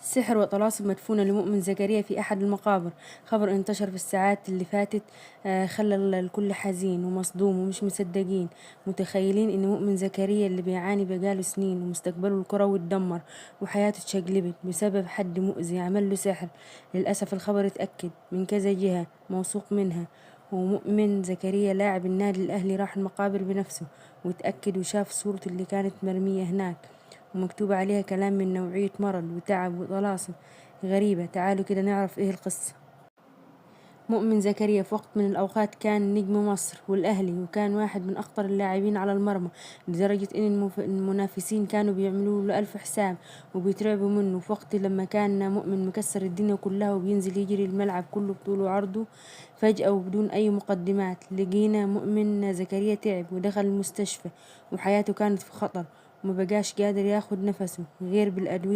سحر وطلاسم مدفونة لمؤمن زكريا في أحد المقابر. خبر انتشر في الساعات اللي فاتت، خلى الكل حزين ومصدوم ومش مصدقين، متخيلين إن مؤمن زكريا اللي بيعاني بقاله سنين ومستقبله الكروي اتدمر وحياته اتشقلبت بسبب حد مؤذي عمل له سحر. للأسف الخبر اتأكد من كذا جهة موثوق منها، ومؤمن زكريا لاعب النادي الأهلي راح المقابر بنفسه وتأكد وشاف صورته اللي كانت مرمية هناك، ومكتوب عليها كلام من نوعية مرض وتعب وطلاسم غريبة. تعالوا كده نعرف ايه القصة. مؤمن زكريا في وقت من الأوقات كان نجم مصر والأهلي، وكان واحد من أخطر اللاعبين على المرمى، لدرجة إن المنافسين كانوا بيعملوا له ألف حساب وبيترعبوا منه. في وقت لما كان مؤمن مكسر الدنيا كلها وبينزل يجري الملعب كله بطوله وعرضه، فجأة وبدون أي مقدمات لقينا مؤمن زكريا تعب ودخل المستشفى وحياته كانت في خطر، ومبقاش قادر ياخد نفسه غير بالأدوية